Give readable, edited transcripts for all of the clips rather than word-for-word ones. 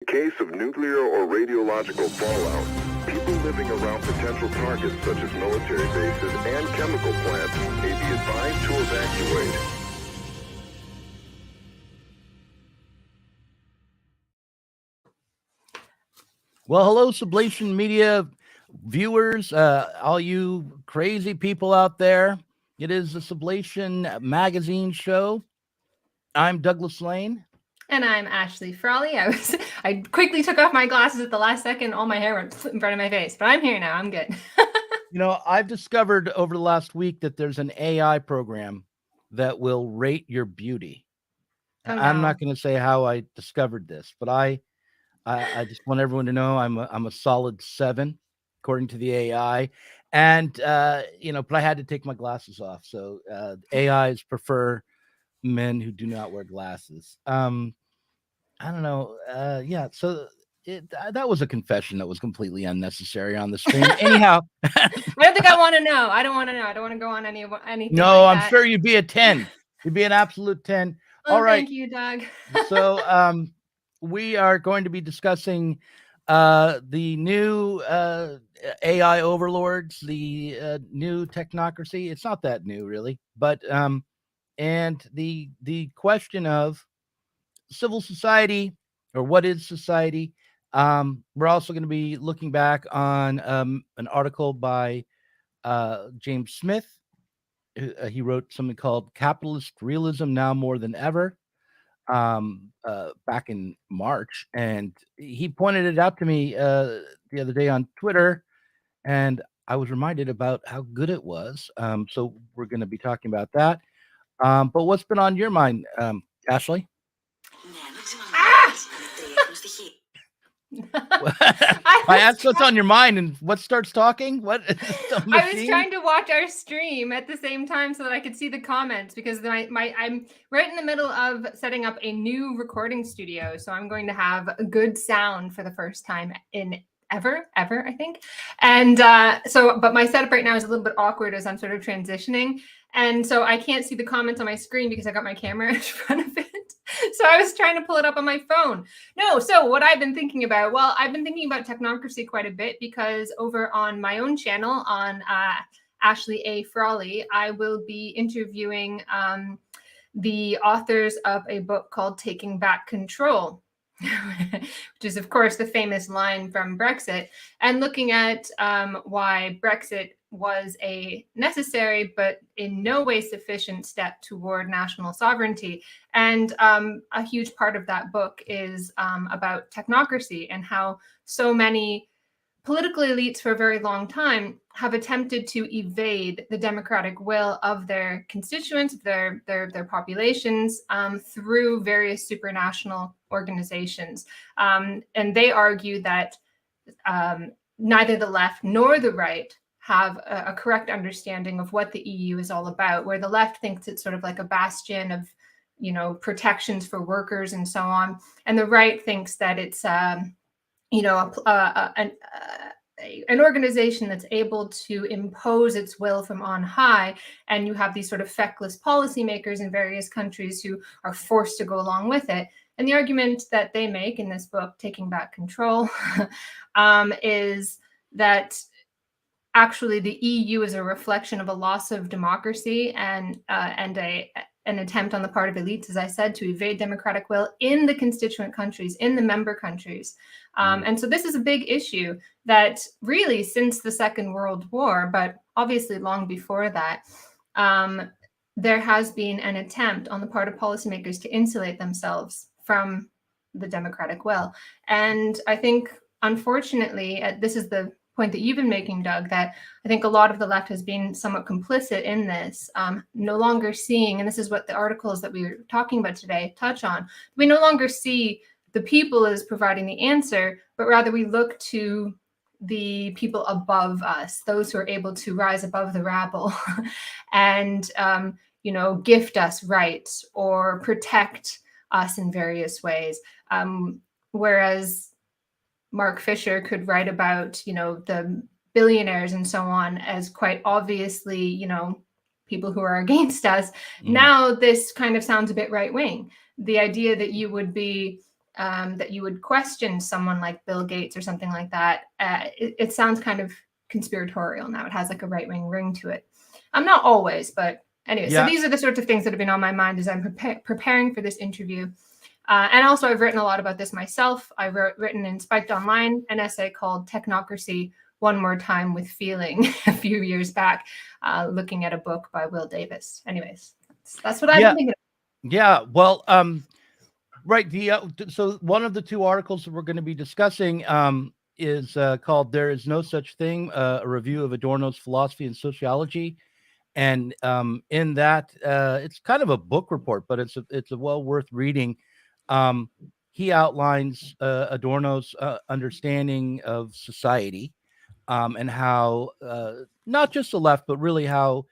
In case of nuclear or radiological fallout, people living around potential targets such as military bases and chemical plants may be advised to evacuate. Well, hello, Sublation Media viewers, all you crazy people out there. It is the Sublation Magazine show. I'm Douglas Lain. And I'm Ashley Frawley. I quickly took off my glasses at the last second. All my hair went in front of my face, but I'm here now. I'm good. You know, I've discovered over the last week that there's an AI program that will rate your beauty. Oh, no. I'm not going to say how I discovered this, but I just want everyone to know I'm a solid 7 according to the AI, and but I had to take my glasses off. So AIs prefer men who do not wear glasses. I don't know. So that was a confession that was completely unnecessary on the stream. Anyhow, I don't think I want to know. I don't want to know. I don't want to go on anything. No, like I'm sure you'd be a 10. You'd be an absolute 10. Oh, all right. Thank you, Doug. So we are going to be discussing the new AI overlords, the new technocracy. It's not that new, really, but and the question of civil society, or what is society. We're also going to be looking back on an article by James Smith. He wrote something called Capitalist Realism Now More Than Ever back in March, and he pointed it out to me the other day on Twitter, and I was reminded about how good it was. So we're going to be talking about that. But what's been on your mind, Ashley? I asked what's on your mind, and what starts talking? What? I was trying to watch our stream at the same time so that I could see the comments, because I'm right in the middle of setting up a new recording studio, so I'm going to have a good sound for the first time in ever, I think. And but my setup right now is a little bit awkward as I'm sort of transitioning, and so I can't see the comments on my screen because I got my camera in front of it. So I was trying to pull it up on my phone. So what I've been thinking about, well, I've been thinking about technocracy quite a bit, because over on my own channel on Ashley A. Frawley, I will be interviewing the authors of a book called Taking Back Control, which is, of course, the famous line from Brexit, and looking at why Brexit was a necessary but in no way sufficient step toward national sovereignty. And a huge part of that book is about technocracy, and how so many political elites for a very long time have attempted to evade the democratic will of their constituents, their populations, through various supranational organizations. And they argue that neither the left nor the right have a correct understanding of what the EU is all about, where the left thinks it's sort of like a bastion of, protections for workers and so on, and the right thinks that it's an organization that's able to impose its will from on high, and you have these sort of feckless policymakers in various countries who are forced to go along with it. And the argument that they make in this book, Taking Back Control, is that actually the EU is a reflection of a loss of democracy and an attempt on the part of elites, as I said, to evade democratic will in the constituent countries, in the member countries. And so this is a big issue that really, since the Second World War, but obviously long before that, there has been an attempt on the part of policymakers to insulate themselves from the democratic will. And I think, unfortunately, this is the point that you've been making, Doug, that I think a lot of the left has been somewhat complicit in this, no longer seeing, and this is what the articles that we were talking about today touch on, we no longer see the people as providing the answer, but rather we look to the people above us, those who are able to rise above the rabble and, gift us rights or protect us in various ways. Whereas Mark Fisher could write about, the billionaires and so on as quite obviously, people who are against us. Now this kind of sounds a bit right-wing. The idea that you would be that you would question someone like Bill Gates or something like that, it sounds kind of conspiratorial now. It has like a right-wing ring to it. I'm not always, but anyway. Yeah. So these are the sorts of things that have been on my mind as I'm preparing for this interview. And also, I've written a lot about this myself. I've written in Spiked Online an essay called Technocracy, One More Time with Feeling a few years back, looking at a book by Will Davis. Anyways, that's what I've been thinking of. Yeah. Well, right. So one of the two articles that we're going to be discussing is called "There Is No Such Thing: A Review of Adorno's Philosophy and Sociology." And in that, it's kind of a book report, but it's a well worth reading. He outlines Adorno's understanding of society, and how not just the left, but really how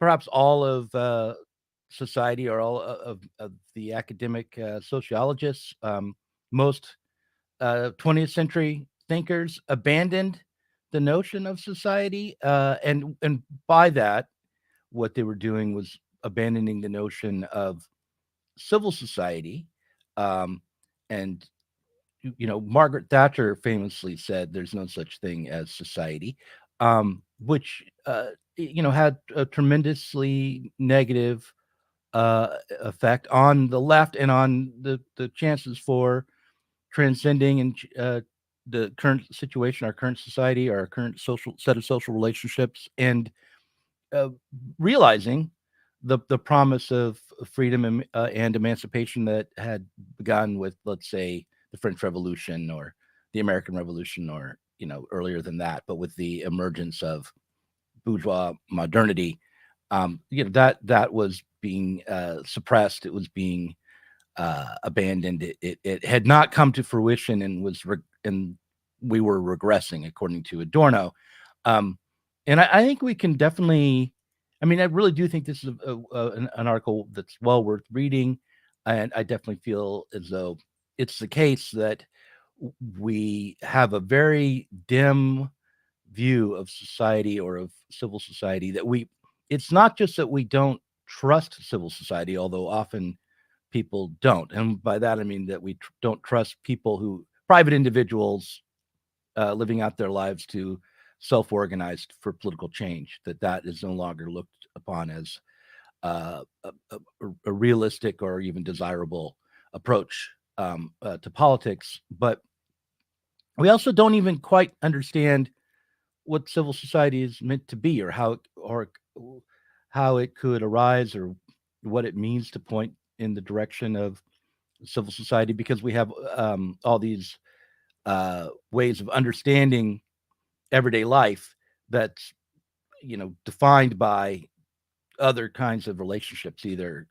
perhaps all of society, or all of the academic sociologists, most 20th century thinkers abandoned the notion of society, and by that, what they were doing was abandoning the notion of civil society. And Margaret Thatcher famously said, "There's no such thing as society," which had a tremendously negative effect on the left and on the chances for transcending and the current situation, our current society, our current social set of social relationships, and realizing the promise of freedom and emancipation that had begun with, let's say, the French Revolution or the American Revolution, or earlier than that, but with the emergence of bourgeois modernity, that was being suppressed. It was being abandoned. It had not come to fruition, and we were regressing, according to Adorno. And I think we can definitely. I mean, I really do think this is an article that's well worth reading, and I definitely feel as though it's the case that we have a very dim view of society, or of civil society, that it's not just that we don't trust civil society, although often people don't. And by that, I mean that we don't trust private individuals living out their lives to self-organized for political change, that is no longer looked upon as a realistic or even desirable approach to politics. But we also don't even quite understand what civil society is meant to be, or how it could arise, or what it means to point in the direction of civil society, because we have all these ways of understanding everyday life that's defined by other kinds of relationships, either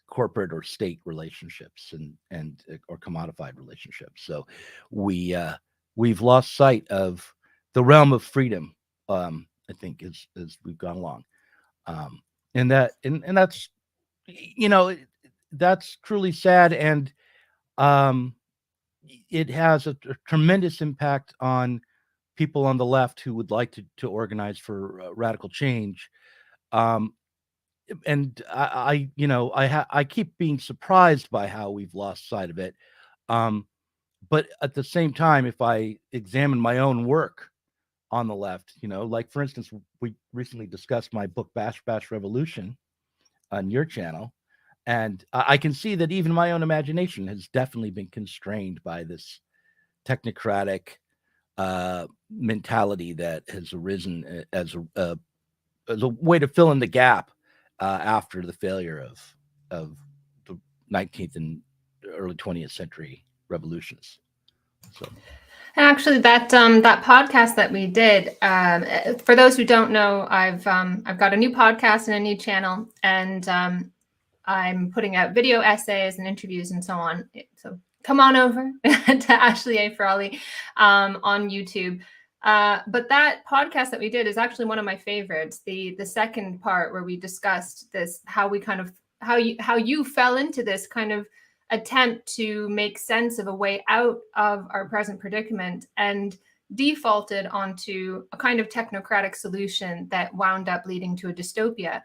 corporate or state relationships, and or commodified relationships. So we've lost sight of the realm of freedom, I think, as we've gone along, and that's that's truly sad, and it has a tremendous impact on people on the left who would like to organize for radical change. And I keep being surprised by how we've lost sight of it. But at the same time, if I examine my own work on the left, like, for instance, we recently discussed my book Bash Revolution on your channel, and I can see that even my own imagination has definitely been constrained by this technocratic mentality that has arisen as a way to fill in the gap after the failure of the 19th and early 20th century revolutions. So. And actually, that podcast that we did, for those who don't know, I've got a new podcast and a new channel, and I'm putting out video essays and interviews and so on. So come on over to Ashley A. Frawley on YouTube. But that podcast that we did is actually one of my favorites. The second part, where we discussed this, how you fell into this kind of attempt to make sense of a way out of our present predicament, and defaulted onto a kind of technocratic solution that wound up leading to a dystopia.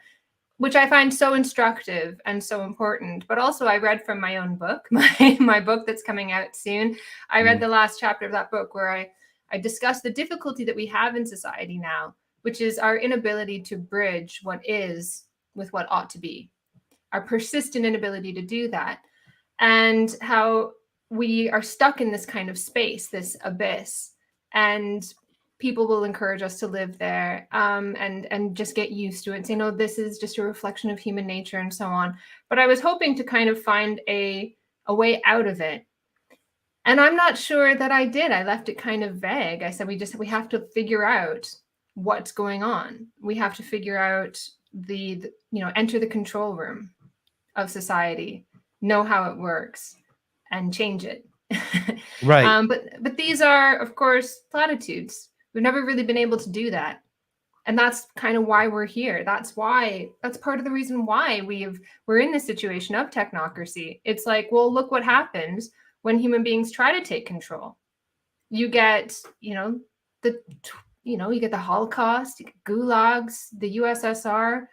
which I find so instructive and so important. But also I read from my own book, my book that's coming out soon. I read the last chapter of that book where I discussed the difficulty that we have in society now, which is our inability to bridge what is with what ought to be, our persistent inability to do that, and how we are stuck in this kind of space, this abyss, and people will encourage us to live there, and just get used to it and say, no, this is just a reflection of human nature and so on. But I was hoping to kind of find a way out of it. And I'm not sure that I did. I left it kind of vague. I said, we have to figure out what's going on. We have to figure out enter the control room of society, know how it works, and change it. Right. But these are, of course, platitudes. We've never really been able to do that. And that's kind of why we're here. That's part of the reason why we're in this situation of technocracy. It's like, well, look what happens when human beings try to take control. You get, you get the Holocaust, you get gulags, the USSR,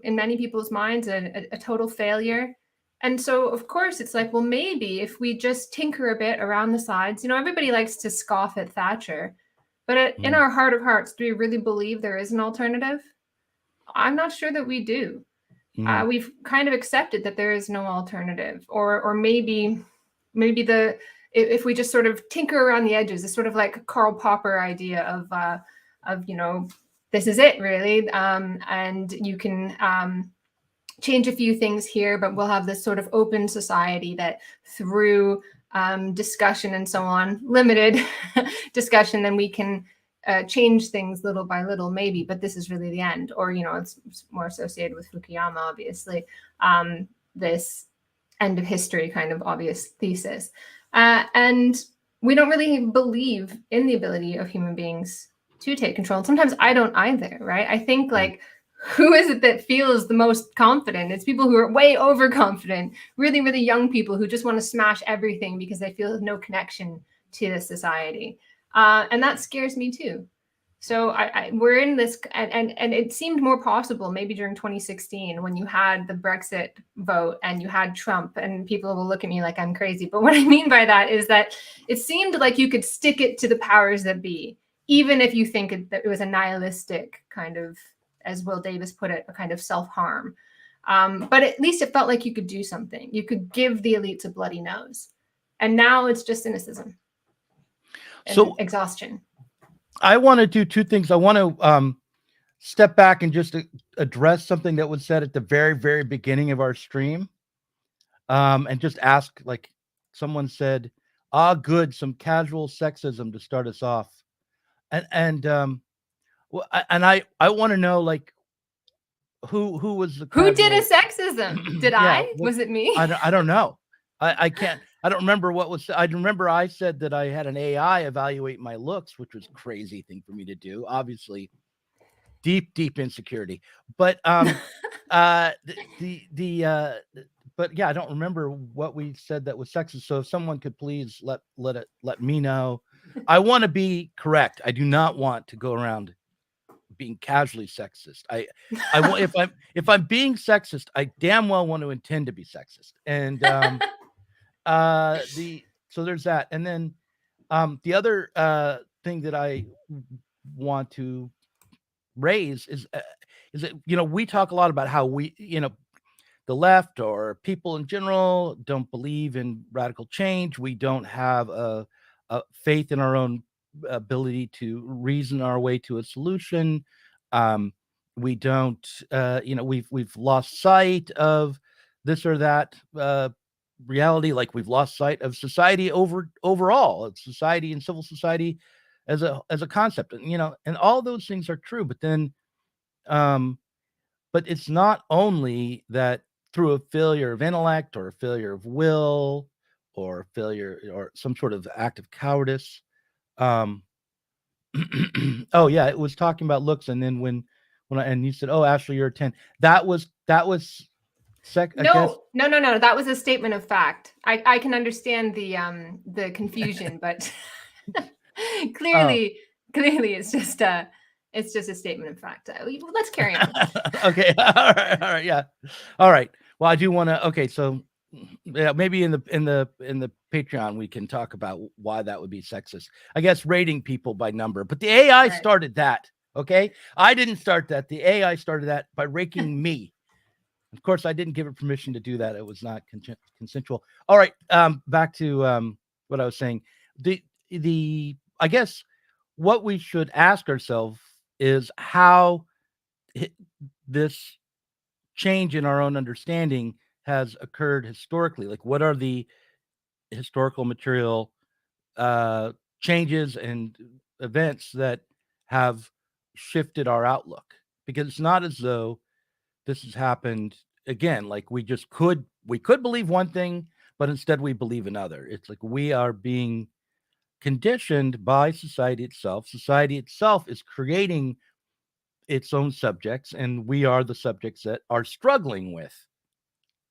in many people's minds, a total failure. And so, of course, it's like, well, maybe if we just tinker a bit around the sides, everybody likes to scoff at Thatcher, but in our heart of hearts, do we really believe there is an alternative? I'm not sure that we do. We've kind of accepted that there is no alternative, or maybe if we just sort of tinker around the edges, it's sort of like a Karl Popper idea of this is it really, and you can change a few things here, but we'll have this sort of open society that through discussion and so on, limited discussion, then we can change things little by little, maybe, but this is really the end. Or, it's more associated with Fukuyama, obviously, this end of history kind of obvious thesis. And we don't really believe in the ability of human beings to take control. And sometimes I don't either, right? I think like, who is it that feels the most confident? It's people who are way overconfident, really, really young people who just want to smash everything because they feel no connection to the society. And that scares me too. So we're in this, and it seemed more possible maybe during 2016 when you had the Brexit vote and you had Trump, and people will look at me like I'm crazy. But what I mean by that is that it seemed like you could stick it to the powers that be, even if you think that it was a nihilistic kind of, as Will Davis put it, a kind of self-harm. But at least it felt like you could do something. You could give the elites a bloody nose. And now it's just cynicism and exhaustion. I want to do two things. I want to step back and just address something that was said at the very, very beginning of our stream. And just ask, like someone said, good, some casual sexism to start us off. And I want to know, like, who was the who did a sexism? Did I? Was it me? I don't know. I can't. I don't remember what was. I remember I said that I had an AI evaluate my looks, which was a crazy thing for me to do. Obviously, deep insecurity. But but yeah, I don't remember what we said that was sexist. So if someone could please let me know. I want to be correct. I do not want to go around being casually sexist. I want, if I'm being sexist, I damn well want to intend to be sexist. And so there's that. And then the other thing that I want to raise is that, we talk a lot about how we, the left or people in general don't believe in radical change. We don't have a faith in our own ability to reason our way to a solution. We don't, we've lost sight of this or that reality. Like we've lost sight of society overall, of society and civil society as a concept, and and all those things are true. But then, but it's not only that through a failure of intellect or a failure of will or failure or some sort of act of cowardice. Oh yeah, it was talking about looks, and then when and you said, "Oh, Ashley, you're a 10." That was No. That was a statement of fact. I can understand the confusion, but clearly it's just It's just a statement of fact. Let's carry on. Okay. All right. Yeah. All right. Well, I do want to. Okay. So, yeah, maybe in the Patreon we can talk about why that would be sexist. I guess rating people by number, but the AI Right. started that. Okay. I didn't start that. The AI started that by ranking me. Of course, I didn't give it permission to do that. It was not consensual. All right. Back to what I was saying. I guess what we should ask ourselves is how this change in our own understanding has occurred historically. Like, what are the historical material changes and events that have shifted our outlook? Because it's not as though this has happened again. Like, we could believe one thing, but instead we believe another. It's like we are being conditioned by society itself. Society itself is creating its own subjects, and we are the subjects that are struggling with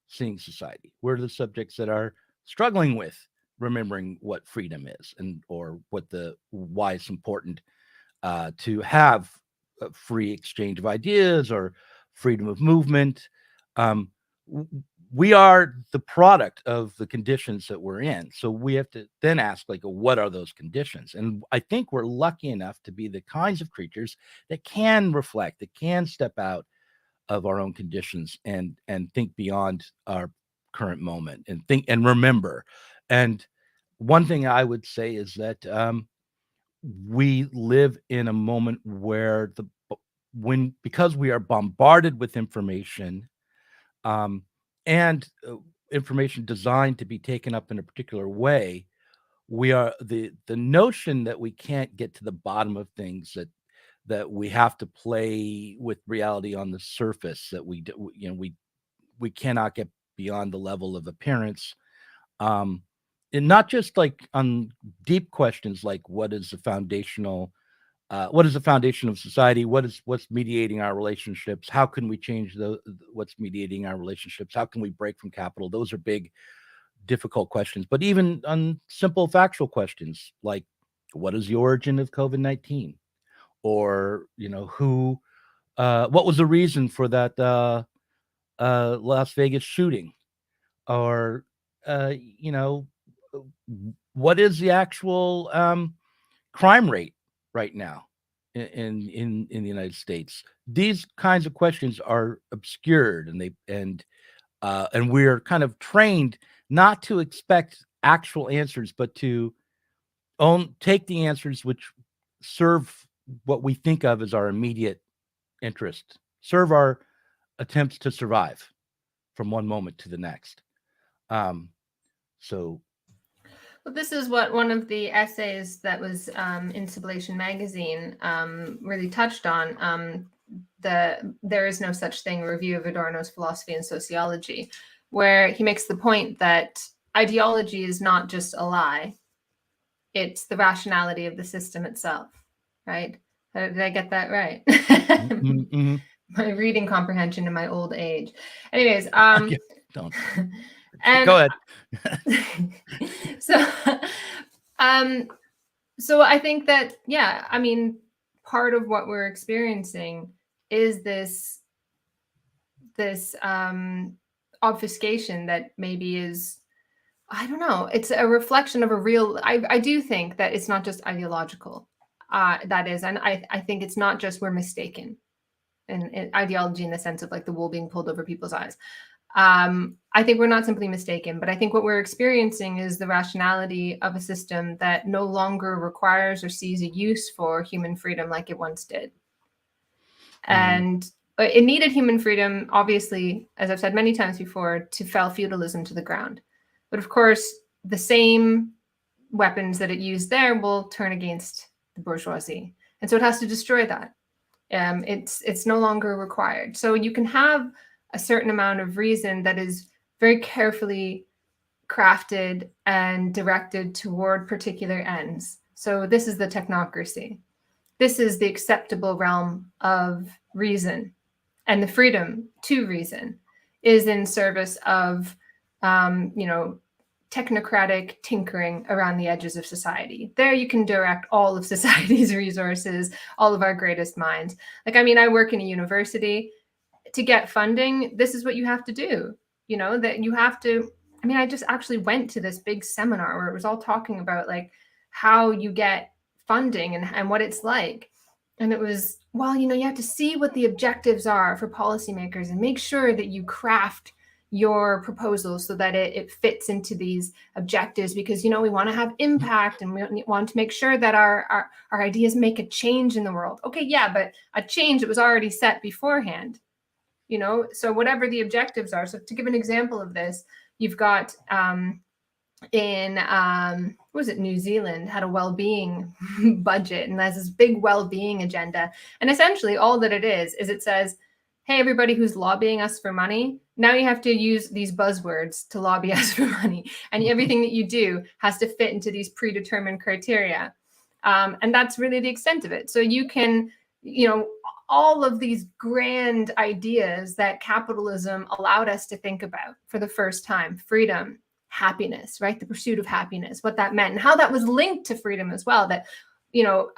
seeing society. We're the subjects that are struggling with remembering what freedom is, and or why it's important to have a free exchange of ideas or freedom of movement. We are the product of the conditions that we're in. So we have to then ask, like, what are those conditions? And I think we're lucky enough to be the kinds of creatures that can reflect, that can step out of our own conditions and think beyond our current moment and think and remember. And one thing I would say is that we live in a moment where because we are bombarded with information, and information designed to be taken up in a particular way, we are the notion that we can't get to the bottom of things, that we have to play with reality on the surface, that we cannot get beyond the level of appearance, and not just like on deep questions like what is the foundation of society, what's mediating our relationships, how can we change what's mediating our relationships, how can we break from capital. Those are big, difficult questions. But even on simple factual questions like, what is the origin of COVID-19, or what was the reason for that Las Vegas shooting, or what is the actual crime rate right now in the United States. These kinds of questions are obscured, and we're kind of trained not to expect actual answers, but to take the answers which serve what we think of as our immediate interest, serve our attempts to survive from one moment to the next. So Well, this is what one of the essays that was in Sublation Magazine really touched on. There is no such thing, a review of Adorno's philosophy and sociology, where he makes the point that ideology is not just a lie, it's the rationality of the system itself, right? Did I get that right? mm-hmm. My reading comprehension in my old age. Anyways, don't. And go ahead. So I think that, yeah, I mean, part of what we're experiencing is this obfuscation that maybe is, I don't know, it's a reflection of a real, I do think that it's not just ideological, that is, and I think it's not just we're mistaken in ideology in the sense of like the wool being pulled over people's eyes. I think we're not simply mistaken, but I think what we're experiencing is the rationality of a system that no longer requires or sees a use for human freedom like it once did. And it needed human freedom, obviously, as I've said many times before, to fell feudalism to the ground. But of course, the same weapons that it used there will turn against the bourgeoisie. And so it has to destroy that. It's no longer required. So you can have a certain amount of reason that is very carefully crafted and directed toward particular ends. So this is the technocracy. This is the acceptable realm of reason, and the freedom to reason is in service of, technocratic tinkering around the edges of society. There you can direct all of society's resources, all of our greatest minds. Like, I mean, I work in a university. To get funding, this is what you have to do. You know, that you have to, I mean, I just actually went to this big seminar where it was all talking about like how you get funding and what it's like. And it was, well, you know, you have to see what the objectives are for policymakers and make sure that you craft your proposal so that it fits into these objectives, because, you know, we want to have impact and we want to make sure that our ideas make a change in the world. Okay, yeah, but a change that was already set beforehand, you know, so whatever the objectives are. So to give an example of this, you've got New Zealand had a well-being budget, and there's this big well-being agenda. And essentially all that it is it says, hey, everybody who's lobbying us for money, now you have to use these buzzwords to lobby us for money. And everything that you do has to fit into these predetermined criteria. And that's really the extent of it. So you can, you know, all of these grand ideas that capitalism allowed us to think about for the first time: freedom, happiness, right? The pursuit of happiness, what that meant, and how that was linked to freedom as well. That, you know,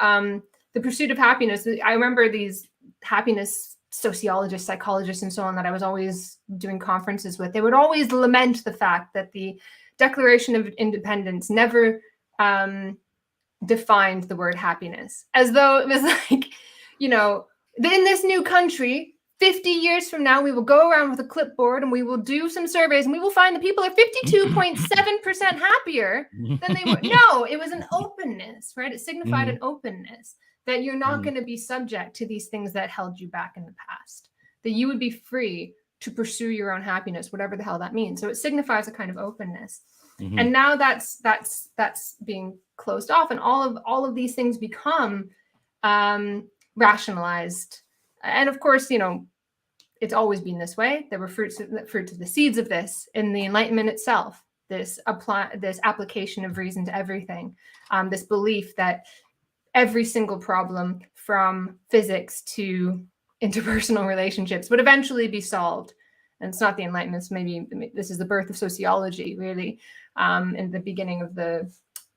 the pursuit of happiness, I remember these happiness sociologists, psychologists, and so on that I was always doing conferences with. They would always lament the fact that the Declaration of Independence never defined the word happiness, as though it was like, you know, in this new country, 50 years from now, we will go around with a clipboard and we will do some surveys and we will find that people are 52.7% happier than they were. No, it was an openness, right? It signified an openness that you're not going to be subject to these things that held you back in the past, that you would be free to pursue your own happiness, whatever the hell that means. So it signifies a kind of openness. And now that's being closed off, and all of these things become rationalized. And of course, you know, it's always been this way. There were fruits of the seeds of this in the Enlightenment itself. This application of reason to everything. This belief that every single problem, from physics to interpersonal relationships, would eventually be solved. And it's not the Enlightenment. Maybe this is the birth of sociology, really, in the beginning of the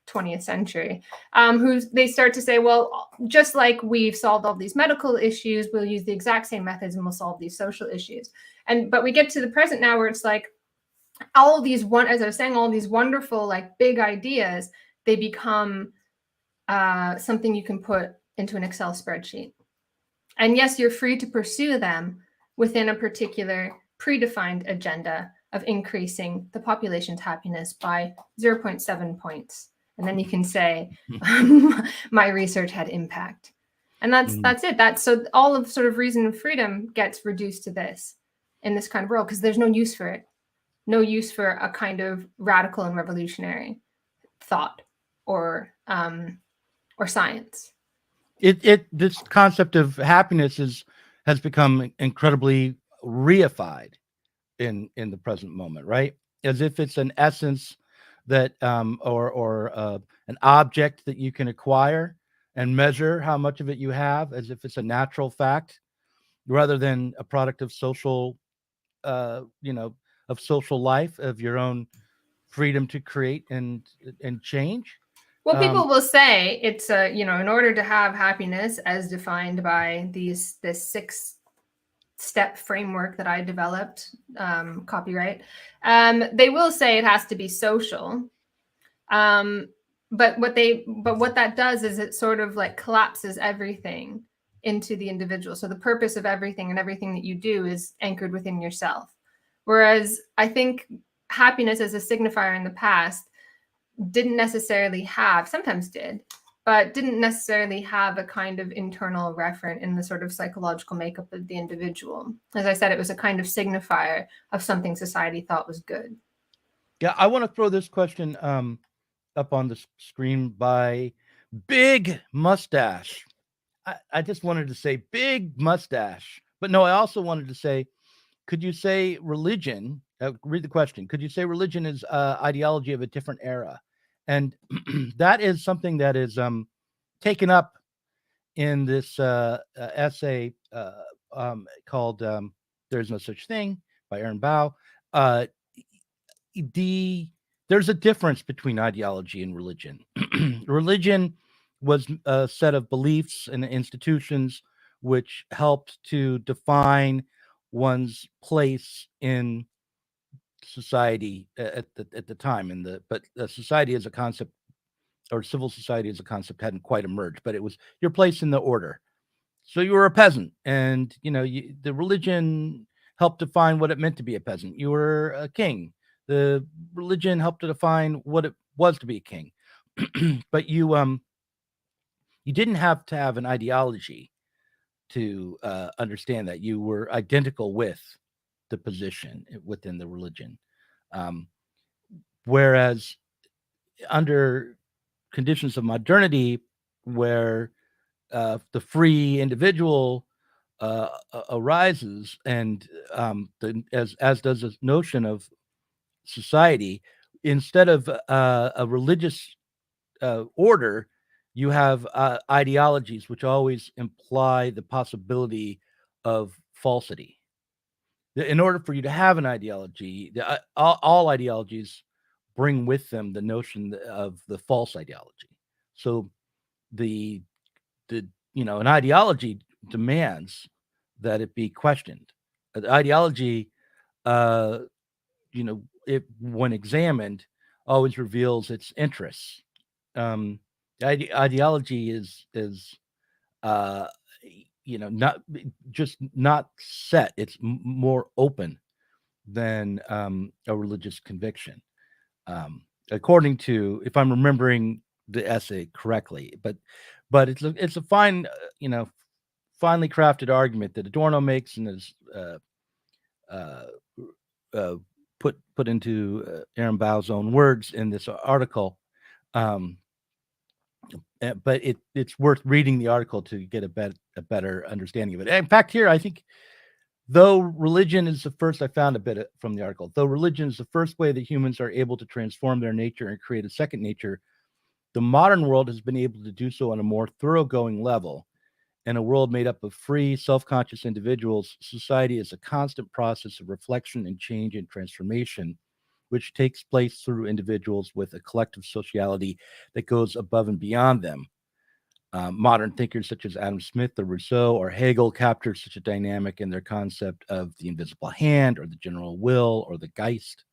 20th century, they start to say, well, just like we've solved all these medical issues, we'll use the exact same methods and we'll solve these social issues. But we get to the present now where it's like all these as I was saying, all these wonderful, like, big ideas, they become something you can put into an Excel spreadsheet. And yes, you're free to pursue them within a particular predefined agenda of increasing the population's happiness by 0.7 points. And then you can say, my research had impact. And that's it. So all of sort of reason and freedom gets reduced to this in this kind of world, because there's no use for it. No use for a kind of radical and revolutionary thought or science. This concept of happiness has become incredibly reified in the present moment, right? As if it's an essence that or an object that you can acquire and measure how much of it you have, as if it's a natural fact, rather than a product of social, of social life, of your own freedom to create and change. Well, people will say it's in order to have happiness as defined by this 6-step framework that I developed, copyright, they will say it has to be social. But what that does is it sort of like collapses everything into the individual. So the purpose of everything and everything that you do is anchored within yourself. Whereas I think happiness as a signifier in the past didn't necessarily have, sometimes did, but didn't necessarily have a kind of internal referent in the sort of psychological makeup of the individual. As I said, it was a kind of signifier of something society thought was good. Yeah, I want to throw this question up on the screen by Big Mustache. I just wanted to say Big Mustache, but no, I also wanted to say, could you say religion? Read the question. Could you say religion is ideology of a different era? And that is something that is taken up in this essay called "There's No Such Thing" by Aaron Bao. there's a difference between ideology and religion. Religion was a set of beliefs and institutions which helped to define one's place in society at the time. But society as a concept, or civil society as a concept, hadn't quite emerged, but it was your place in the order. So you were a peasant, and the religion helped define what it meant to be a peasant. You were a king. The religion helped to define what it was to be a king. But you didn't have to have an ideology to understand that you were identical with the position within the religion. Whereas under conditions of modernity, where the free individual arises, and as does this notion of society, instead of a religious order, you have ideologies which always imply the possibility of falsity. In order for you to have an ideology, all ideologies bring with them the notion of the false ideology. So the an ideology demands that it be questioned. The ideology, it, when examined, always reveals its interests. Ideology is not set. It's more open than a religious conviction, according to, if I'm remembering the essay correctly. But it's a fine, finely crafted argument that Adorno makes and is put into Aaron Bau's own words in this article. But it's worth reading the article to get a better understanding of it. In fact, here I think, though religion is the first, I found a bit from the article, though religion is the first way that humans are able to transform their nature and create a second nature, the modern world has been able to do so on a more thoroughgoing level. In a world made up of free, self-conscious individuals, society is a constant process of reflection and change and transformation, which takes place through individuals with a collective sociality that goes above and beyond them. Modern thinkers such as Adam Smith or Rousseau or Hegel capture such a dynamic in their concept of the invisible hand or the general will or the Geist.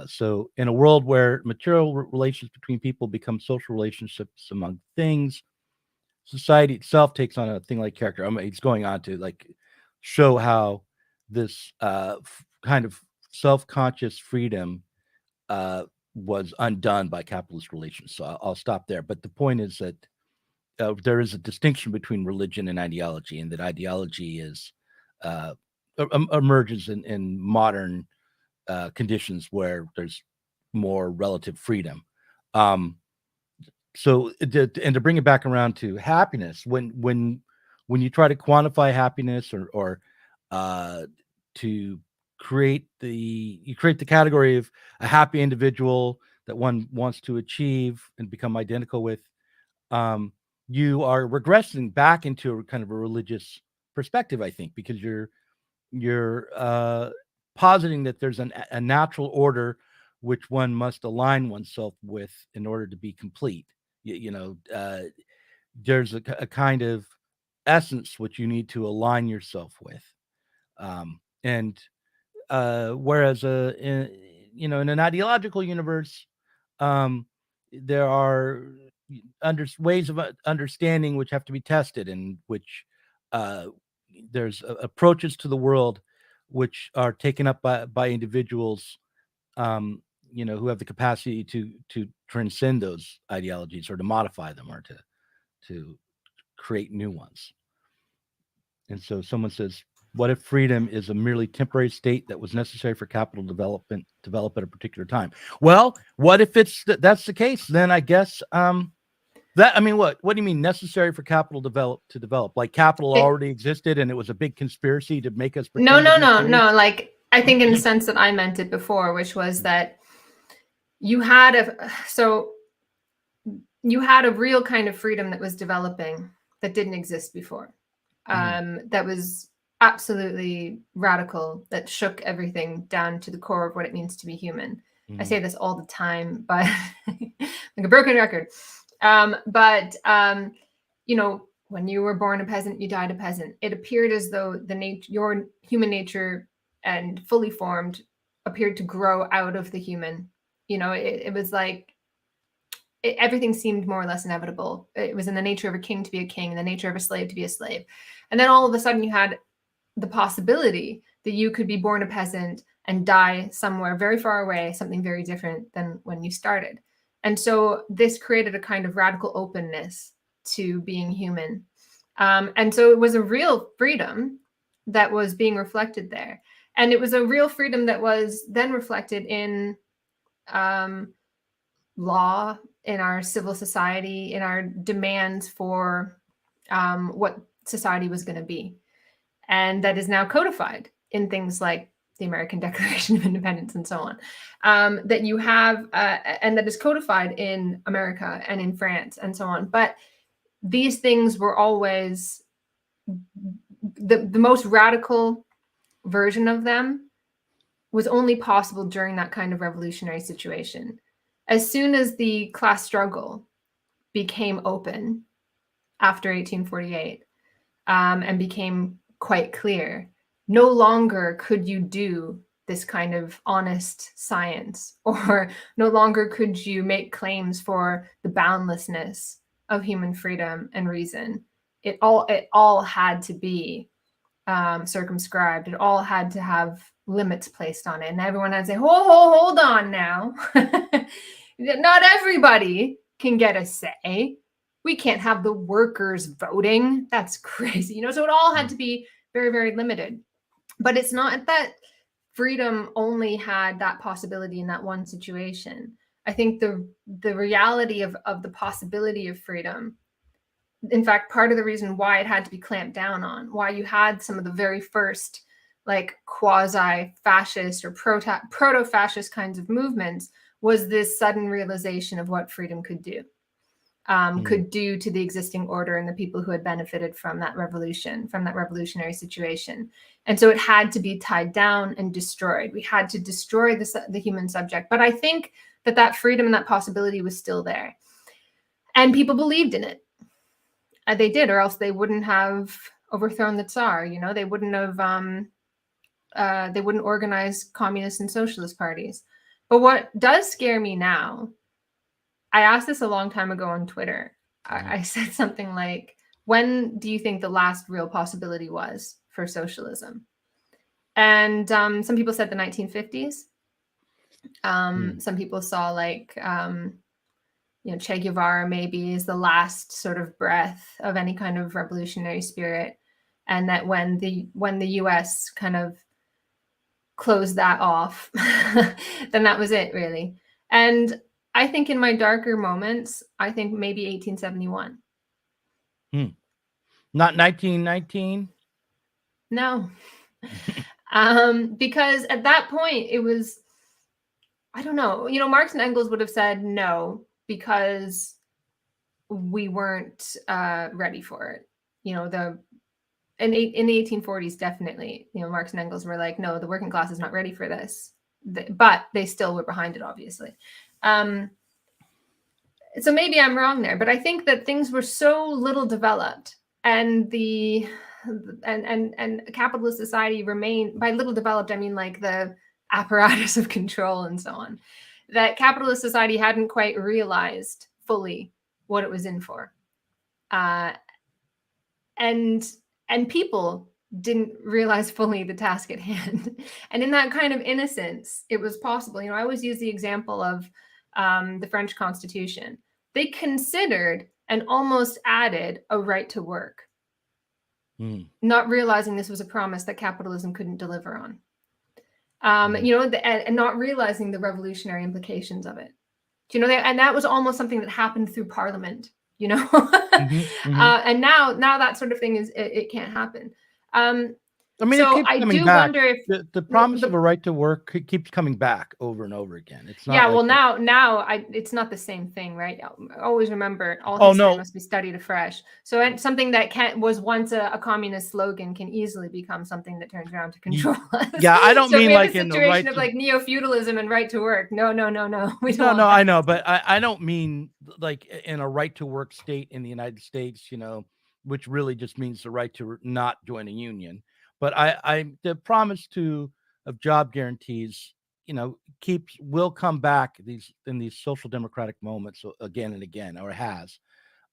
So in a world where material relations between people become social relationships among things, society itself takes on a thing like character. He's going on to show how this kind of self-conscious freedom was undone by capitalist relations. So I'll stop there. But the point is that there is a distinction between religion and ideology, and that ideology is emerges in modern conditions where there's more relative freedom. So to bring it back around to happiness, when you try to quantify happiness or to create the category of a happy individual that one wants to achieve and become identical with, you are regressing back into a kind of a religious perspective, I think, because you're positing that there's a natural order which one must align oneself with in order to be complete. There's a kind of essence which you need to align yourself with, and whereas in an ideological universe, there are ways of understanding which have to be tested, and which there's approaches to the world which are taken up by individuals who have the capacity to transcend those ideologies, or to modify them, or to create new ones. And so someone says, what if freedom is a merely temporary state that was necessary for capital develop at a particular time? Well, what if that's the case? Then I guess what do you mean necessary for capital to develop? Like capital already existed and it was a big conspiracy to make us no. Like, I think in the sense that I meant it before, which was that you had a real kind of freedom that was developing that didn't exist before. That was absolutely radical, that shook everything down to the core of what it means to be human. I say this all the time, but like a broken record. You know, when you were born a peasant, you died a peasant. It appeared as though your human nature and fully formed appeared to grow out of the human. You know, it was like everything seemed more or less inevitable. It was in the nature of a king to be a king, in the nature of a slave to be a slave. And then all of a sudden you had the possibility that you could be born a peasant and die somewhere very far away, something very different than when you started. And so this created a kind of radical openness to being human. And so it was a real freedom that was being reflected there. And it was a real freedom that was then reflected in law, in our civil society, in our demands for what society was going to be. And that is now codified in things like the American Declaration of Independence and so on, that you have, and that is codified in America and in France and so on. But these things were always, the most radical version of them was only possible during that kind of revolutionary situation. As soon as the class struggle became open after 1848 and became quite clear, no longer could you do this kind of honest science, or no longer could you make claims for the boundlessness of human freedom and reason. It all had to be circumscribed. It all had to have limits placed on it. And everyone had to say, hold on now. Not everybody can get a say. We can't have the workers voting. That's crazy. You know, so it all had to be very, very limited. But it's not that freedom only had that possibility in that one situation. I think the reality of the possibility of freedom, in fact, part of the reason why it had to be clamped down on, why you had some of the very first like quasi-fascist or proto-fascist kinds of movements, was this sudden realization of what freedom could do to the existing order and the people who had benefited from that revolution, from that revolutionary situation. And so it had to be tied down and destroyed. We had to destroy the human subject. But I think that freedom and that possibility was still there. And people believed in it. They did, or else they wouldn't have overthrown the Tsar. You know, they wouldn't have, they wouldn't organize communist and socialist parties. But what does scare me now, I asked this a long time ago on Twitter. I said something like, when do you think the last real possibility was for socialism? And some people said the 1950s. Some people saw like, you know, Che Guevara maybe is the last sort of breath of any kind of revolutionary spirit. And that when the US kind of closed that off, then that was it really. And I think in my darker moments, I think maybe 1871. Not 1919? No. Because at that point it was, I don't know, you know, Marx and Engels would have said no, because we weren't ready for it. You know, in the 1840s, definitely, you know, Marx and Engels were like, no, the working class is not ready for this. But they still were behind it, obviously. So maybe I'm wrong there, but I think that things were so little developed, and and capitalist society remained, by little developed, I mean like the apparatus of control and so on, that capitalist society hadn't quite realized fully what it was in for. And people didn't realize fully the task at hand. And in that kind of innocence, it was possible. You know, I always use the example of the French Constitution. They considered and almost added a right to work, not realizing this was a promise that capitalism couldn't deliver on. You know, and not realizing the revolutionary implications of it. You know, and that was almost something that happened through Parliament. You know, and now that sort of thing it can't happen. I mean, So it keeps I coming do back. wonder if The promise the of a right to work keeps coming back over and over again. It's not yeah, like well now it's not the same thing, right? Always remember, all Oh, history no. must be studied afresh. So something that was once a communist slogan can easily become something that turns around to control us. Yeah, I don't So if mean we have like a in the right situation of to like neo-feudalism and right to work. No. We don't No, want no, that. I know, but I don't mean like in a right to work state in the United States, which really just means the right to not join a union. But the promise of job guarantees, will come back in these social democratic moments again and again, or has.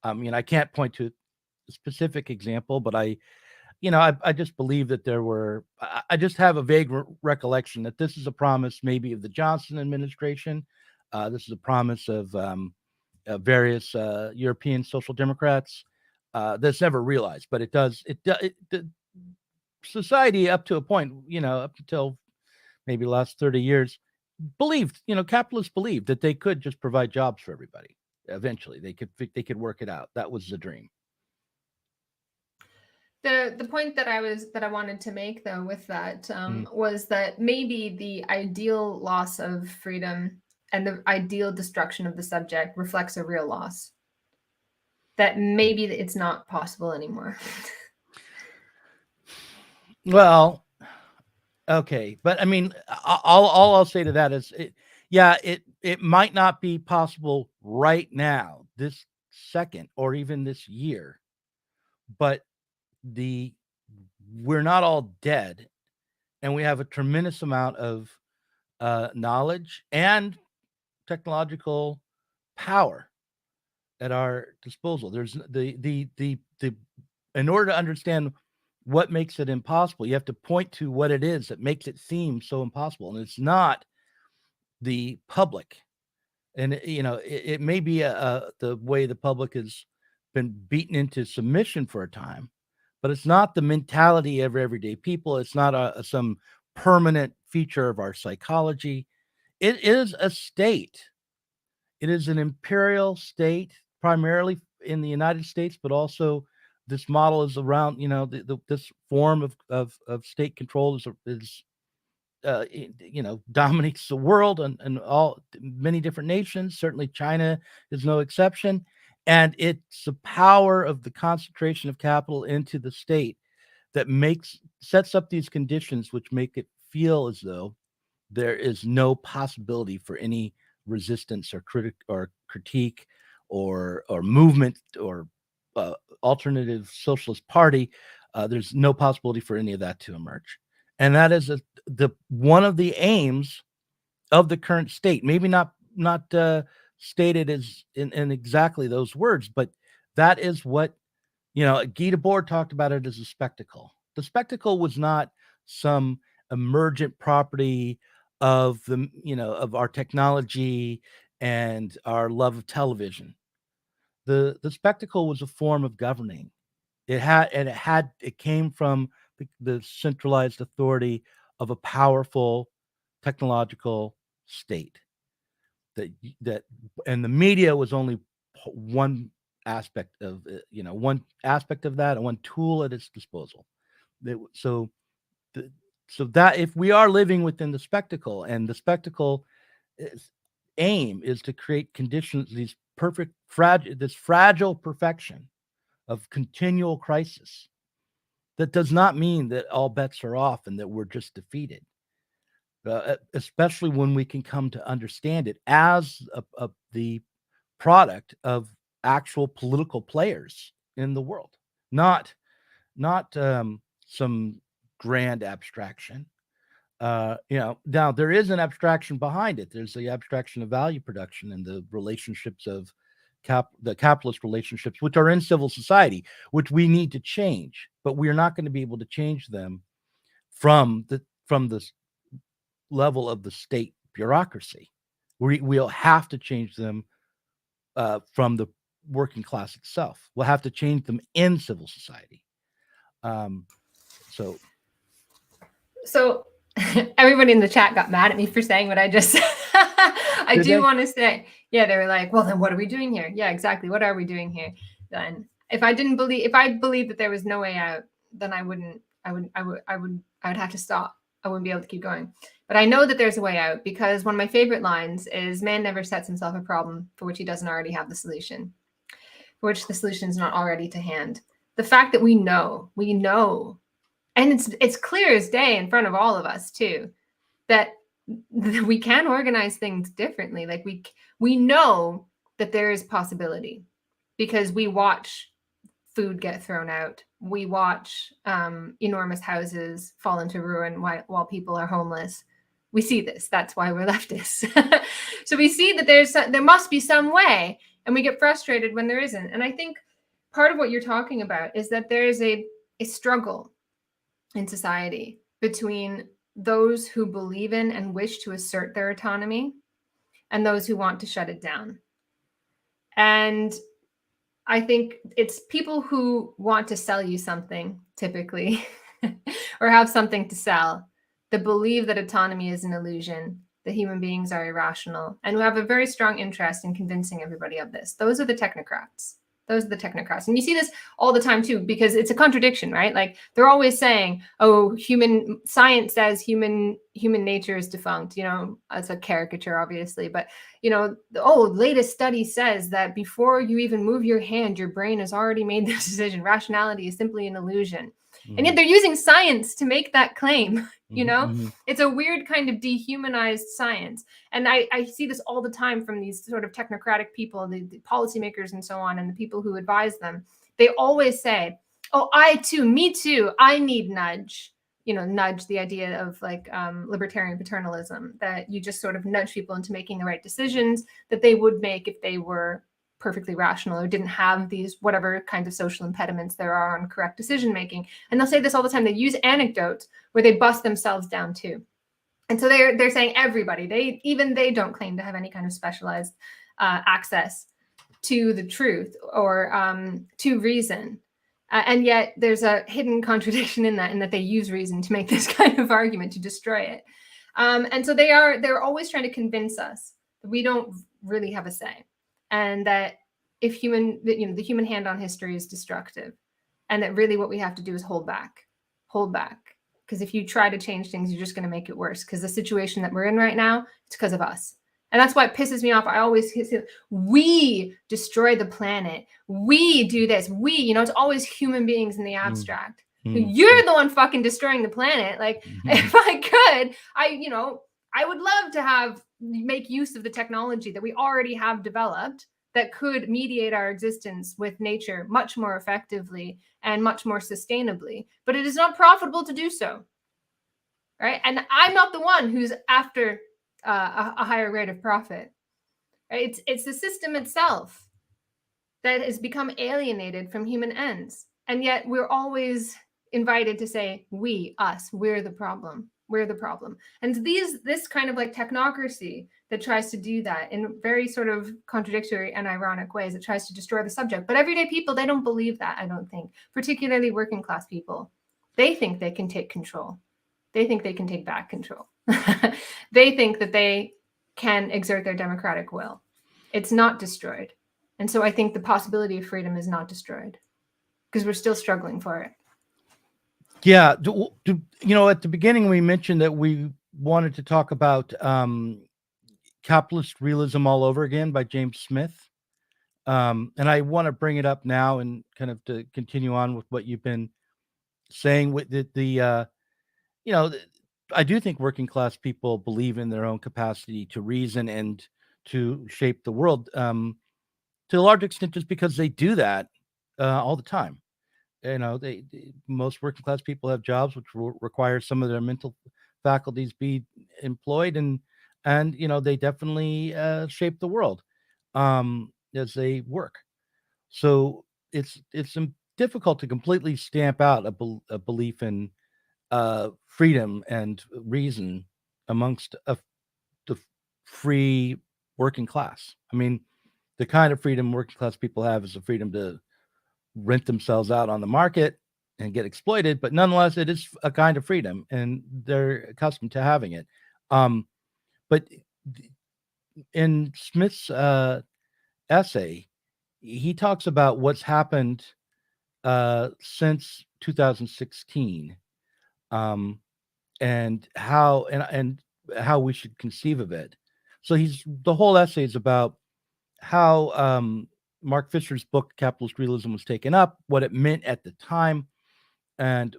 I can't point to a specific example, but I just believe that there were. I just have a vague recollection that this is a promise, maybe of the Johnson administration. This is a promise of various European social democrats that's never realized, but it does. The society up to a point, up until maybe the last 30 years, believed, capitalists believed that they could just provide jobs for everybody. Eventually, they could work it out. That was the dream. The point that I wanted to make though with that was that maybe the ideal loss of freedom and the ideal destruction of the subject reflects a real loss. That maybe it's not possible anymore. Well, okay, but I mean, all I'll say to that is, it might not be possible right now, this second, or even this year, but we're not all dead, and we have a tremendous amount of knowledge and technological power at our disposal. There's the in order to understand what makes it impossible, you have to point to what it is that makes it seem so impossible, and it's not the public. And it may be the way the public has been beaten into submission for a time, but it's not the mentality of everyday people. It's not some permanent feature of our psychology. It is a state. It is an imperial state, primarily in the United States, but also this model is around, this form of state control is dominates the world and all many different nations. Certainly China is no exception. And it's the power of the concentration of capital into the state that sets up these conditions which make it feel as though there is no possibility for any resistance or critique or movement or alternative socialist party. There's no possibility for any of that to emerge, and that is one of the aims of the current state. Maybe not stated as in exactly those words, but that is what Guy Debord talked about it as a spectacle. The spectacle was not some emergent property of of our technology and our love of television. The spectacle was a form of governing. It came from the centralized authority of a powerful technological state. That and the media was only one aspect of one aspect of that, and one tool at its disposal. So that if we are living within the spectacle, and the spectacle aim is to create conditions, these this fragile perfection of continual crisis, that does not mean that all bets are off and that we're just defeated. Especially when we can come to understand it as the product of actual political players in the world, not some grand abstraction. Now there is an abstraction behind it. There's the abstraction of value production and the relationships of the capitalist relationships, which are in civil society, which we need to change, but we are not going to be able to change them from the level of the state bureaucracy. We'll have to change them from the working class itself. We'll have to change them in civil society. So everybody in the chat got mad at me for saying what I just said. I do want to say, yeah, they were like, well, then what are we doing here? Yeah, exactly. What are we doing here? Then if I believed that there was no way out, then I wouldn't I would have to stop. I wouldn't be able to keep going. But I know that there's a way out, because one of my favorite lines is, man never sets himself a problem for which he doesn't already have the solution, for which the solution is not already to hand. The fact that we know, and it's clear as day in front of all of us too, that we can organize things differently. Like we know that there is possibility, because we watch food get thrown out. We watch enormous houses fall into ruin while people are homeless. We see this. That's why we're leftists. So we see that there must be some way, and we get frustrated when there isn't. And I think part of what you're talking about is that there is a struggle in society between those who believe in and wish to assert their autonomy and those who want to shut it down. And I think it's people who want to sell you something, typically, or have something to sell, that believe that autonomy is an illusion, that human beings are irrational, and who have a very strong interest in convincing everybody of this. Those are the technocrats. Those are the technocrats. And you see this all the time too, because it's a contradiction, right? Like they're always saying, oh, science says human nature is defunct. You know, it's a caricature, obviously, but you know, latest study says that before you even move your hand, your brain has already made this decision. Rationality is simply an illusion. Mm-hmm. And yet they're using science to make that claim. You know, mm-hmm. It's a weird kind of dehumanized science. And I see this all the time from these sort of technocratic people, the policymakers and so on, and the people who advise them. They always say, oh, me too, I need nudge. You know, nudge, the idea of like libertarian paternalism, that you just sort of nudge people into making the right decisions that they would make if they were perfectly rational or didn't have these whatever kinds of social impediments there are on correct decision making. And they'll say this all the time. They use anecdotes where they bust themselves down too. And so they're saying everybody, they don't claim to have any kind of specialized access to the truth or to reason. And yet there's a hidden contradiction in that they use reason to make this kind of argument, to destroy it. And so they're always trying to convince us that we don't really have a say. And that the human hand on history is destructive, and that really what we have to do is hold back. Because if you try to change things, you're just going to make it worse. Because the situation that we're in right now, it's because of us. And that's why it pisses me off. I always say, we destroy the planet. We do this. It's always human beings in the abstract. Mm-hmm. You're the one fucking destroying the planet. Like, mm-hmm. If I could, I would love to make use of the technology that we already have developed that could mediate our existence with nature much more effectively and much more sustainably. But it is not profitable to do so, right? And I'm not the one who's after a higher rate of profit. Right? It's the system itself that has become alienated from human ends. And yet we're always invited to say, we're the problem. We're the problem. And this kind of like technocracy that tries to do that in very sort of contradictory and ironic ways, it tries to destroy the subject. But everyday people, they don't believe that, I don't think, particularly working class people. They think they can take control. They think they can take back control. They think that they can exert their democratic will. It's not destroyed. And so I think the possibility of freedom is not destroyed because we're still struggling for it. Yeah. At the beginning, we mentioned that we wanted to talk about Capitalist Realism All Over Again by James Smith. And I want to bring it up now and kind of to continue on with what you've been saying with I do think working class people believe in their own capacity to reason and to shape the world to a large extent just because they do that all the time. Most working class people have jobs which require some of their mental faculties be employed, and they definitely shape the world as they work. So it's difficult to completely stamp out a belief in freedom and reason amongst the free working class. I mean, the kind of freedom working class people have is the freedom to rent themselves out on the market and get exploited, but nonetheless, it is a kind of freedom, and they're accustomed to having it. But in Smith's essay, he talks about what's happened since 2016 and how we should conceive of it. So the whole essay is about how Mark Fisher's book Capitalist Realism was taken up, what it meant at the time, and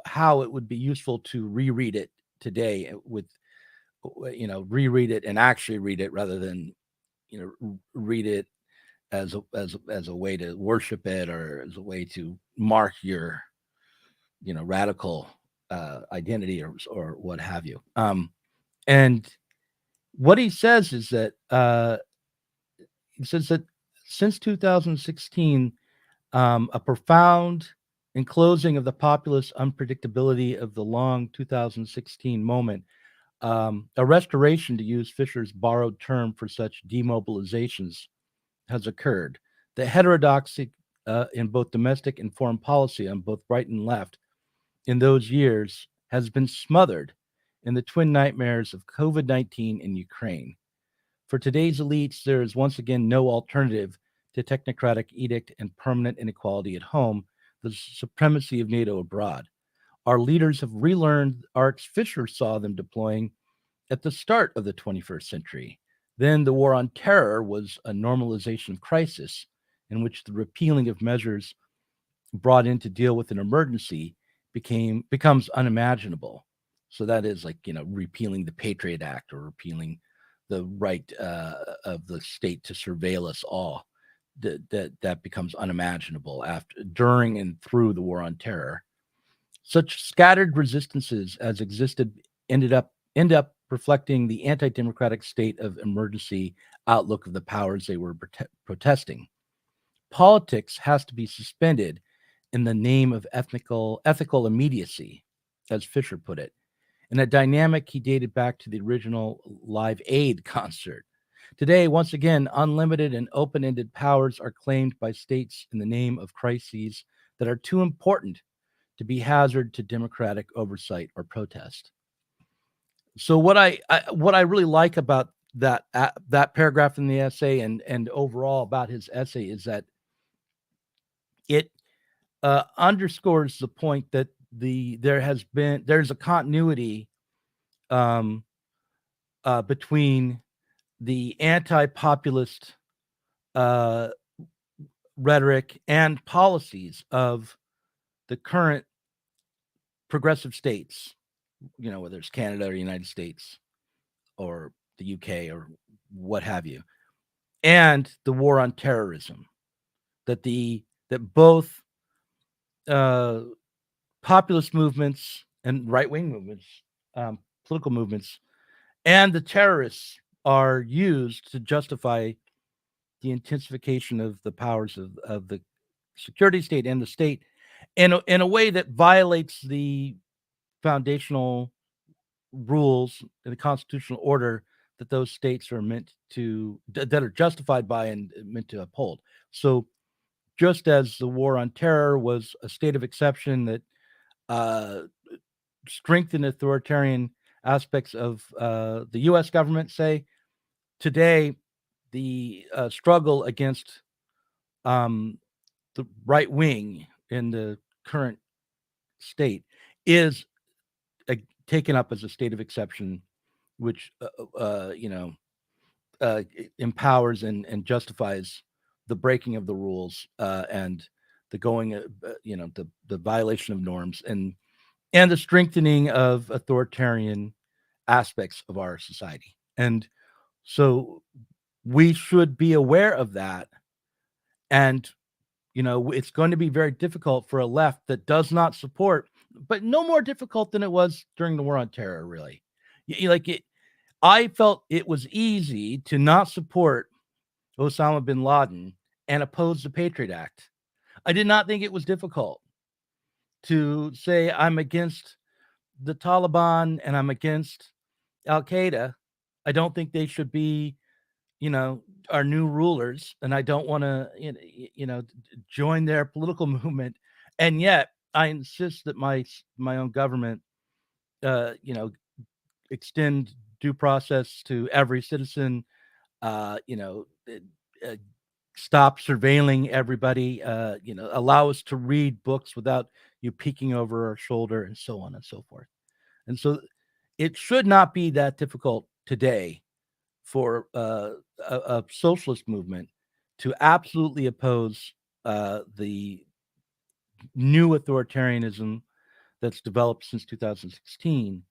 how it would be useful to reread it today with reread it and actually read it rather than read it as a way to worship it or as a way to mark your radical identity or what have you. And what he says is that since 2016, a profound enclosing of the populist unpredictability of the long 2016 moment, a restoration, to use Fisher's borrowed term for such demobilizations, has occurred. The heterodoxy in both domestic and foreign policy on both right and left in those years has been smothered in the twin nightmares of COVID-19 and Ukraine. For today's elites, there is once again no alternative to technocratic edict and permanent inequality at home, the supremacy of NATO abroad. Our leaders have relearned arts Fisher saw them deploying at the start of the 21st century. Then the war on terror was a normalization of crisis in which the repealing of measures brought in to deal with an emergency becomes unimaginable. So that is like, repealing the Patriot Act or repealing the right of the state to surveil us all. That becomes unimaginable during and through the war on terror. Such scattered resistances as existed end up reflecting the anti-democratic state of emergency outlook of the powers they were protesting. Politics has to be suspended in the name of ethical immediacy, as Fisher put it, in a dynamic he dated back to the original Live Aid concert. Today, once again, unlimited and open-ended powers are claimed by states in the name of crises that are too important to be hazard to democratic oversight or protest. So what I really like about that paragraph in the essay and overall about his essay is that it underscores the point that there's a continuity between the anti-populist rhetoric and policies of the current progressive states, whether it's Canada or the United States or the UK or what have you, and the war on terrorism, that both populist movements and right-wing movements, political movements, and the terrorists are used to justify the intensification of the powers of the security state and the state in a way that violates the foundational rules and the constitutional order that those states are that are justified by and meant to uphold. So just as the war on terror was a state of exception that strengthened authoritarian aspects of the U.S. government, say, today the struggle against the right wing in the current state is taken up as a state of exception, which empowers and justifies the breaking of the rules and the going, the violation of norms and the strengthening of authoritarian aspects of our society. And so we should be aware of that. And, it's going to be very difficult for a left that does not support, but no more difficult than it was during the war on terror, really. I felt it was easy to not support Osama bin Laden and oppose the Patriot Act. I did not think it was difficult to say I'm against the Taliban and I'm against Al Qaeda. I don't think they should be, our new rulers, and I don't want to, join their political movement. And yet, I insist that my own government, extend due process to every citizen, stop surveilling everybody, allow us to read books without you peeking over our shoulder, and so on and so forth. And so it should not be that difficult today for a socialist movement to absolutely oppose the new authoritarianism that's developed since 2016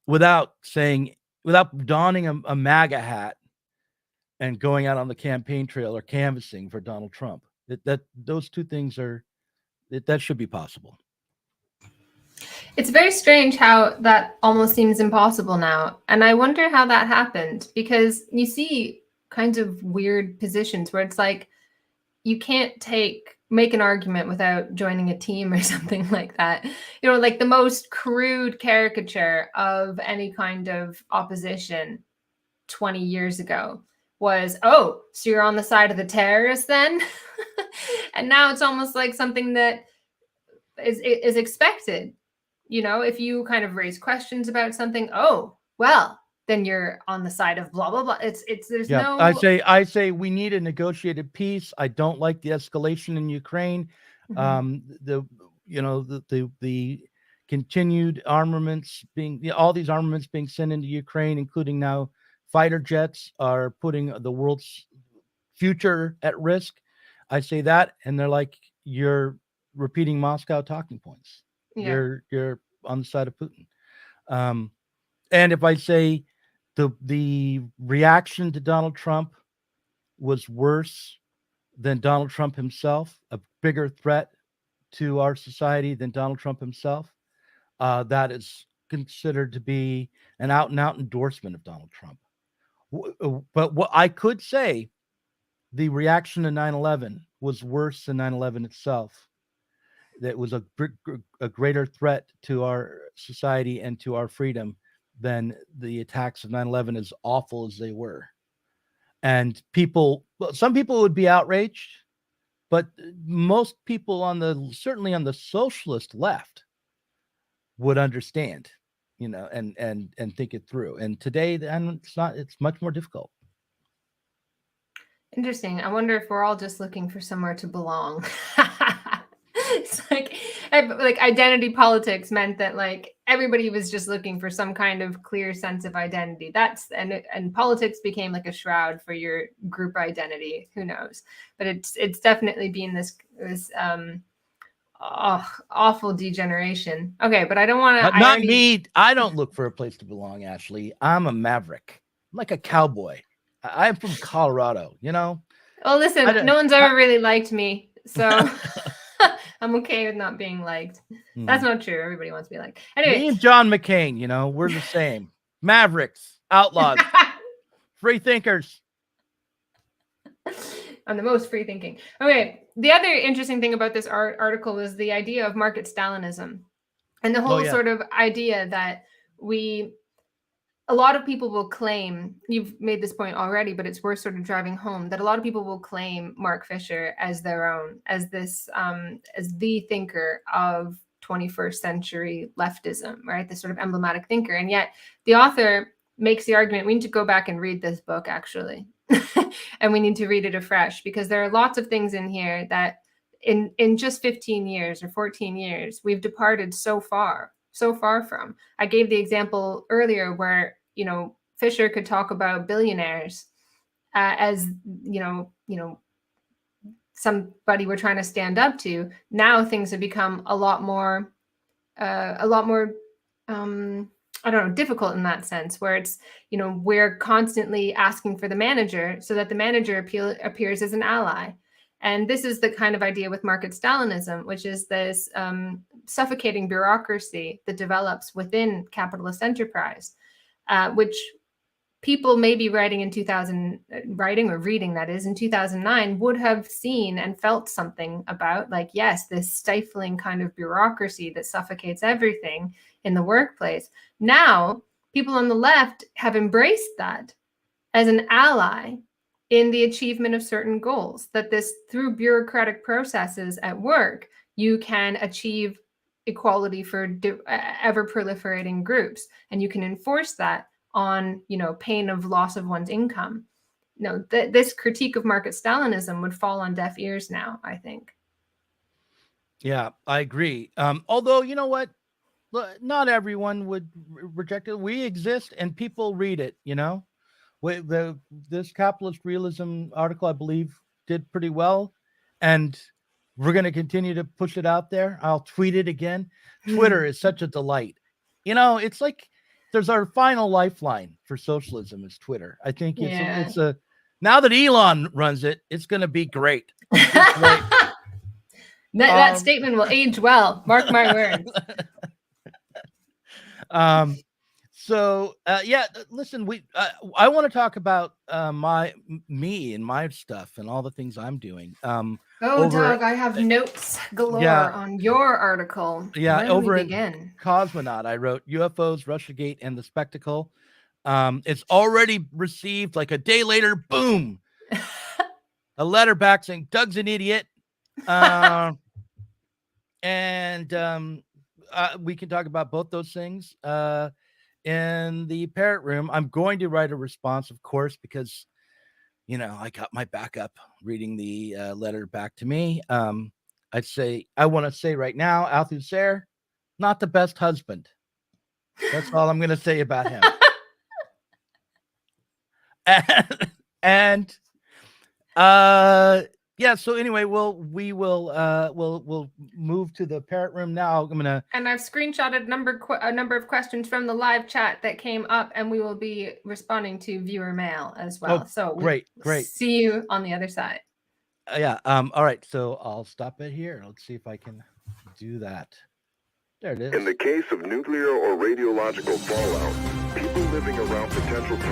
without donning a MAGA hat and going out on the campaign trail or canvassing for Donald Trump. That those two things that should be possible. It's very strange how that almost seems impossible now. And I wonder how that happened, because you see kinds of weird positions where it's like you can't make an argument without joining a team or something like that. Like the most crude caricature of any kind of opposition 20 years ago was, oh, so you're on the side of the terrorists then? And now it's almost like something that is expected. If you kind of raise questions about something, oh, well, then you're on the side of blah, blah, blah. There's no. I say we need a negotiated peace. I don't like the escalation in Ukraine. The continued armaments all these armaments being sent into Ukraine, including now fighter jets, are putting the world's future at risk. I say that, and they're like, you're repeating Moscow talking points. Yeah. You're on the side of Putin. And if I say the reaction to Donald Trump was worse than Donald Trump himself, a bigger threat to our society than Donald Trump himself, that is considered to be an out-and-out endorsement of Donald Trump. But what I could say, the reaction to 9/11 was worse than 9/11 itself. That was a greater threat to our society and to our freedom than the attacks of 9/11, as awful as they were. And some people would be outraged, but most people certainly on the socialist left would understand, and think it through. And today, it's much more difficult. Interesting. I wonder if we're all just looking for somewhere to belong. It's like identity politics meant that like everybody was just looking for some kind of clear sense of identity. And politics became like a shroud for your group identity. Who knows? But it's definitely been this awful degeneration. Okay, but I don't want to. Not me. I don't look for a place to belong, Ashley. I'm a maverick. I'm like a cowboy. I'm from Colorado. Well, listen, no one's ever really liked me, so. I'm okay with not being liked. That's not true. Everybody wants to be liked. Anyway. Me and John McCain, we're the same. Mavericks, outlaws, free thinkers. I'm the most free thinking. Okay. The other interesting thing about this article is the idea of market Stalinism, and the whole sort of idea that a lot of people will claim, you've made this point already, but it's worth sort of driving home, that a lot of people will claim Mark Fisher as their own, as this, as the thinker of 21st century leftism, right? This sort of emblematic thinker. And yet the author makes the argument, we need to go back and read this book, actually. And we need to read it afresh, because there are lots of things in here that in just 15 years or 14 years, we've departed so far from. I gave the example earlier where, Fisher could talk about billionaires as, somebody we're trying to stand up to. Now things have become a lot more, difficult in that sense, where it's, we're constantly asking for the manager so that the manager appears as an ally. And this is the kind of idea with market Stalinism, which is this suffocating bureaucracy that develops within capitalist enterprise, which people maybe reading in 2009 would have seen and felt something about, like, yes, this stifling kind of bureaucracy that suffocates everything in the workplace. Now, people on the left have embraced that as an ally in the achievement of certain goals, that through bureaucratic processes at work, you can achieve equality for ever proliferating groups, and you can enforce that on, pain of loss of one's income. this critique of Market Stalinism would fall on deaf ears now, I think. Yeah, I agree. Although, you know what? Not everyone would reject it. We exist and people read it, This Capitalist Realism article, I believe, did pretty well. And we're going to continue to push it out there. I'll tweet it again. Twitter is such a delight. It's like there's our final lifeline for socialism is Twitter. I think it's a now that Elon runs it, it's going to be great. That statement will age well. Mark my words. Listen, I want to talk about me and my stuff and all the things I'm doing. Doug, I have notes galore on your article. Yeah, over in Cosmonaut, I wrote UFOs, Russiagate, and the Spectacle. It's already received like a day later, boom, a letter back saying Doug's an idiot. We can talk about both those things in the Parrot Room. I'm going to write a response, of course, because, I got my backup reading the letter back to me. I want to say right now, Althusser, not the best husband. That's all I'm going to say about him. So anyway, we'll move to the Parrot Room now. And I've screenshotted a number of questions from the live chat that came up, and we will be responding to viewer mail as well. So great. See you on the other side. All right. So I'll stop it here. Let's see if I can do that. There it is. In the case of nuclear or radiological fallout, people living around potential